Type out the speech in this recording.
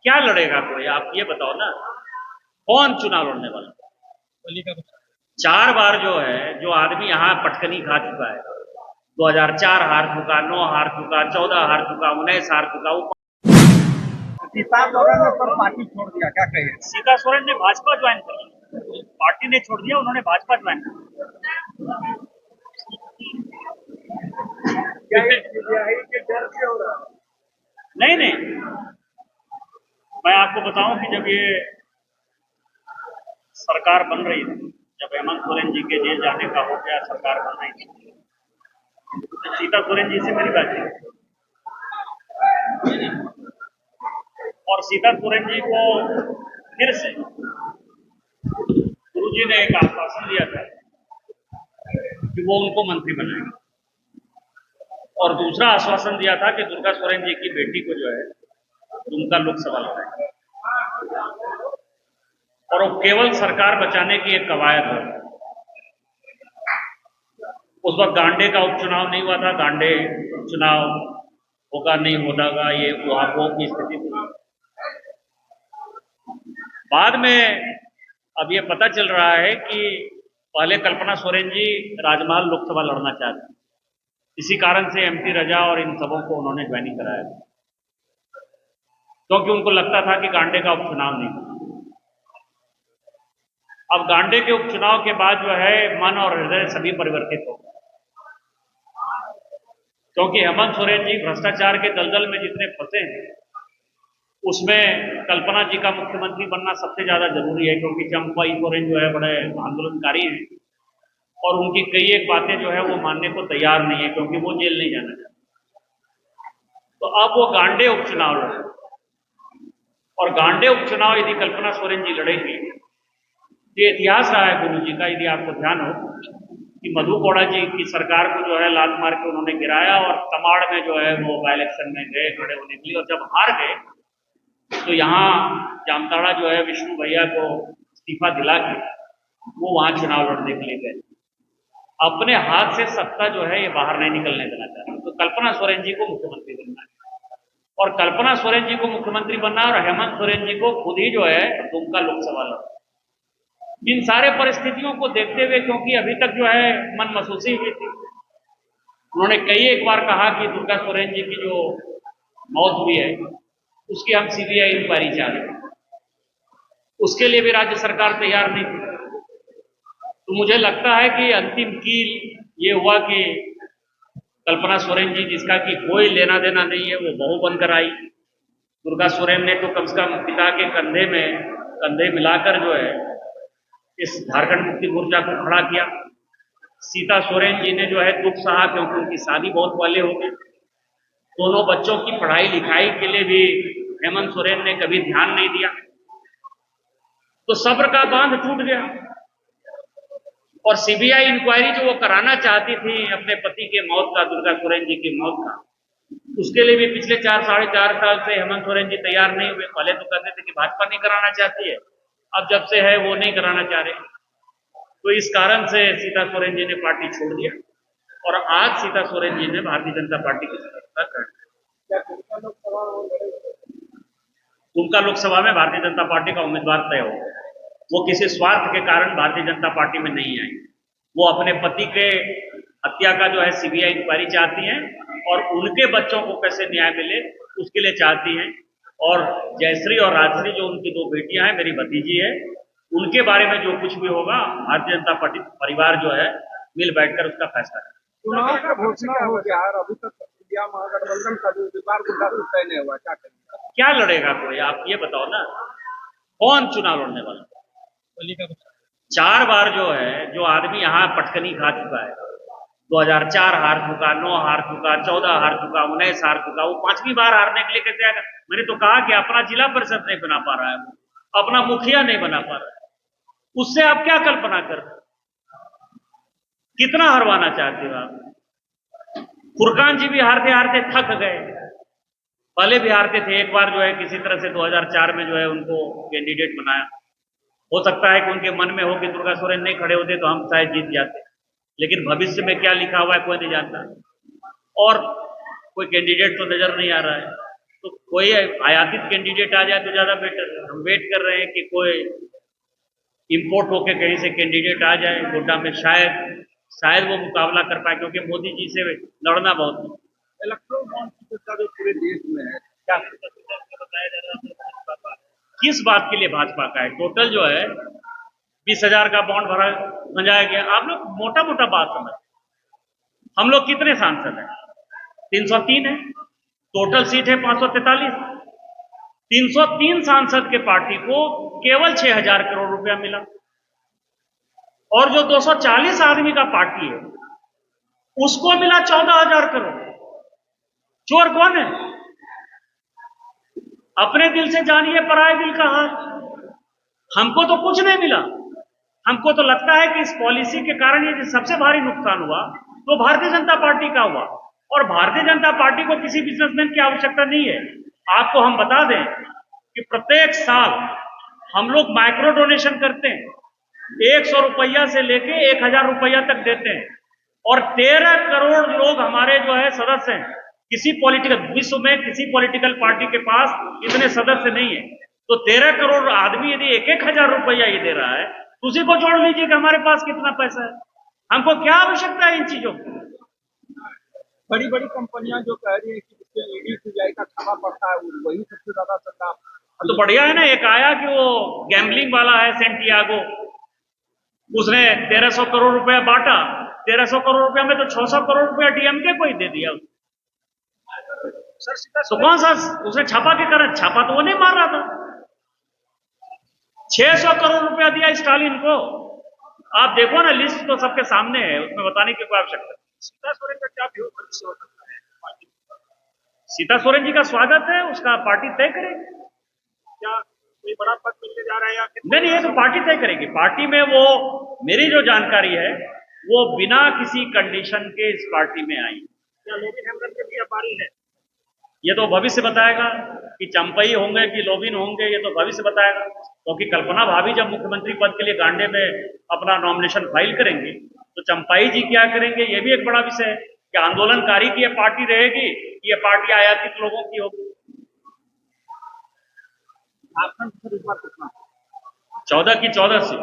क्या लड़ेगा कोई? आप ये बताओ ना, कौन चुनाव लड़ने वाला? चार बार जो है, जो आदमी यहाँ पटकनी खा चुका है, 2004 हार चुका, 9 हार चुका, 14 हार चुका, 19 हार चुका, वो सीता सोरेन ने सर पार्टी छोड़ दिया, क्या कहिए? सीता सोरेन ने भाजपा ज्वाइन कर ली। पार्टी ने छोड़ दिया, उन्होंने भाजपा ज्वाइन कर ली। क्या ये सीबीआई के डर से हो रहा है? नहीं नहीं, मैं आपको बताऊं कि जब ये सरकार बन रही थी, जब हेमंत सोरेन जी के जेल जाने का हो गया, सरकार बन रही थी, तो सीता सोरेन जी से मेरी बातचीत हुई। और सीता सोरेन जी को फिर से गुरुजी ने एक आश्वासन दिया था कि वो उनको मंत्री बनाएंगे, और दूसरा आश्वासन दिया था कि दुर्गा सोरेन जी की बेटी को जो है दुमका लोकसभा लड़ाएंगे, और वो केवल सरकार बचाने की एक कवायद है। उस वक्त गांडे का उपचुनाव नहीं हुआ था, गांडे उपचुनाव होगा नहीं होगा, ये ऊहापोह की स्थिति थी। बाद में अब ये पता चल रहा है कि पहले कल्पना सोरेन जी राजमहल लोकसभा लड़ना चाहते हैं, इसी कारण से एमटी रजा और इन सबों को उन्होंने ज्वाइनिंग कराया, क्योंकि उनको लगता था कि गांडे का उपचुनाव नहीं होगा। अब गांडे के उपचुनाव के बाद जो है मन और हृदय सभी परिवर्तित हो गए, क्योंकि हेमंत सोरेन जी भ्रष्टाचार के दलदल में जितने फंसे हैं, उसमें कल्पना जी का मुख्यमंत्री बनना सबसे ज्यादा जरूरी है, क्योंकि चंपाई सोरेन जो है बड़े आंदोलनकारी हैं, और उनकी कई एक बातें जो है वो मानने को तैयार नहीं है, क्योंकि वो जेल नहीं जाना चाहते। तो अब वो गांडे उपचुनाव लड़े, और गांडे उपचुनाव यदि कल्पना सोरेन जी लड़ेगी, ये इतिहास रहा है गुरु जी का, यदि आपको ध्यान हो, कि मधु कोड़ा जी की सरकार को जो है लात मार के उन्होंने गिराया, और तमाड़ में जो है वो बाई इलेक्शन में गए खड़े होने के लिए, और जब हार गए तो यहाँ जामताड़ा जो है विष्णु भैया को इस्तीफा दिला के वो वहां चुनाव लड़ने के लिए गए। अपने हाथ से सत्ता जो है ये बाहर नहीं निकलने देना चाहते, तो कल्पना सोरेन जी को मुख्यमंत्री बनना है, और कल्पना सोरेन जी को मुख्यमंत्री बनना है, और हेमंत सोरेन जी को खुद ही जो है दुमका लोकसभा लड़ना। इन सारे परिस्थितियों को देखते हुए, क्योंकि अभी तक जो है मन महसूसी हुई थी, उन्होंने कई एक बार कहा कि दुर्गा सोरेन जी की जो मौत हुई है उसकी हम सीबीआई इंक्वायरी चाह रहे हैं, उसके लिए भी राज्य सरकार तैयार नहीं थी। तो मुझे लगता है कि अंतिम कील ये हुआ कि कल्पना सोरेन जी, जिसका कि कोई लेना देना नहीं है, वो बहू बनकर आई। दुर्गा सोरेन ने तो कम से कम पिता के कंधे में कंधे मिलाकर जो है इस झारखंड मुक्ति मोर्चा को खड़ा किया। सीता सोरेन जी ने जो है दुख सहा, क्योंकि उनकी शादी बहुत पहले हो गई। दोनों बच्चों की पढ़ाई लिखाई के लिए भी हेमंत सोरेन ने कभी ध्यान नहीं दिया, तो सब्र का बांध टूट गया। और सीबीआई इंक्वायरी जो वो कराना चाहती थी अपने पति के मौत का, दुर्गा सोरेन जी की मौत का, उसके लिए भी पिछले 4-4.5 साल से हेमंत सोरेन जी तैयार नहीं हुए। पहले तो कहते थे कि भाजपा नहीं कराना चाहती है, अब जब से है वो नहीं कराना चाह रहे। तो इस कारण से सीता सोरेन जी ने पार्टी छोड़ दिया, और आज सीता सोरेन जी ने भारतीय जनता पार्टी की सदस्यता ग्रहण की। दुमका लोकसभा में भारतीय जनता पार्टी का उम्मीदवार तय हो गया। वो किसी स्वार्थ के कारण भारतीय जनता पार्टी में नहीं आई, वो अपने पति के हत्या का जो है सीबीआई इंक्वायरी चाहती हैं, और उनके बच्चों को कैसे न्याय मिले उसके लिए चाहती हैं। और जयश्री और राजश्री जो उनकी दो बेटियां हैं, मेरी भतीजी है, उनके बारे में जो कुछ भी होगा भारतीय जनता पार्टी परिवार जो है मिल बैठकर उसका फैसला करेगा। चुनाव का घोषणा हो गया और अभी तक इंडिया महागठबंधन का जो उम्मीदवार को तय नहीं हुआ, क्या करेंगे? क्या लड़ेगा कोई? आप ये बताओ ना, कौन चुनाव लड़ने वाला? चार बार जो है, जो आदमी यहाँ पटकनी खा चुका है, 2004 हार चुका, 9 हार चुका, 14 हार चुका, 19 हार चुका, वो 5वीं बार हारने के लिए कैसे आएगा? मैंने तो कहा कि अपना जिला परिषद नहीं बना पा रहा है, अपना मुखिया नहीं बना पा रहा है, उससे आप क्या कल्पना कर, कितना हरवाना चाहते हो आप? फुरकान जी भी हारते हारते थक गए, पहले भी हारते थे, एक बार जो है किसी तरह से 2004 में जो है उनको कैंडिडेट बनाया। हो सकता है कि उनके मन में हो कि दुर्गा सोरेन नहीं खड़े होते तो हम शायद जीत जाते, लेकिन भविष्य में क्या लिखा हुआ है कोई नहीं जानता, और कोई कैंडिडेट तो नजर नहीं आ रहा है। तो कोई आयातित कैंडिडेट आ जाए तो ज्यादा बेटर है। हम वेट कर रहे हैं कि कोई इंपोर्ट होके कहीं से कैंडिडेट आ जाए गोड्डा में, शायद वो मुकाबला कर पाए, क्योंकि मोदी जी से लड़ना बहुत। इलेक्ट्रोल बॉन्ड की चर्चा जो पूरे देश में है, क्या बताया जा रहा है किस बात के लिए भाजपा का है? टोटल जो है 20,000 का बॉन्ड भंजाया गया। आप लोग मोटा मोटा बात समझ, हम लोग कितने सांसद हैं? 303 है। टोटल सीट है 543। 303 सांसद के पार्टी को केवल 6,000 करोड़ रुपया मिला, और जो 240 आदमी का पार्टी है उसको मिला 14,000 करोड़। चोर कौन है? अपने दिल से जानिए पराये दिल का हाल। हमको तो कुछ नहीं मिला। हमको तो लगता है कि इस पॉलिसी के कारण ये सबसे भारी नुकसान हुआ तो भारतीय जनता पार्टी का हुआ, और भारतीय जनता पार्टी को किसी बिजनेसमैन की आवश्यकता नहीं है। आपको हम बता दें कि प्रत्येक साल हम लोग माइक्रो डोनेशन करते हैं, 100 रुपया से लेके 1,000 रुपया तक देते हैं, और 13 करोड़ लोग हमारे जो है सदस्य हैं। किसी पॉलिटिकल विश्व में किसी पॉलिटिकल पार्टी के पास इतने सदस्य नहीं है। तो 13 करोड़ आदमी यदि 1,000 रुपया ही दे रहा है तो उसी को जोड़ लीजिए कि हमारे पास कितना पैसा है। हमको क्या आवश्यकता है इन चीजों की? बड़ी बड़ी कंपनियां जो कह रही है कि जिससे ईडी सीबीआई का छापा पड़ता है वही सबसे ज्यादा सरकार। तो बढ़िया है ना। एक आया कि वो गैम्बलिंग वाला है सेंटियागो, उसने 1,300 करोड़ रुपया बांटा। 1,300 करोड़ रुपया में तो 600 करोड़ रुपया डीएमके को ही दे दिया। तो कौन सा उसने छापा के कारण? छापा तो वो नहीं मार रहा था। 600 करोड़ रुपया दिया स्टालिन को। आप देखो ना, लिस्ट तो सबके सामने है, उसमें बताने की कोई आवश्यकता नहीं। सीता सोरेन का क्या व्यू भविष्य हो सकता है? सीता सोरेन जी का स्वागत है, उसका पार्टी तय करेगी। क्या कोई बड़ा पद मिलने जा रहा है या नहीं? ये तो पार्टी तय करेगी। पार्टी में वो, मेरी जो जानकारी है, वो बिना किसी कंडीशन के इस पार्टी में आई। क्या लोबिन हेमरन के भी बारी है? ये तो भविष्य बताएगा कि चंपई होंगे कि लोबिन होंगे, ये तो भविष्य बताएगा। क्योंकि कल्पना भाभी जब मुख्यमंत्री पद के लिए गांडे में अपना नॉमिनेशन फाइल करेंगे तो चंपाई जी क्या करेंगे, ये भी एक बड़ा विषय है कि आंदोलनकारी की ये पार्टी रहेगी, ये पार्टी आयातित लोगों की होगी। आसन इस बार कितना? 14 की 14 सीट।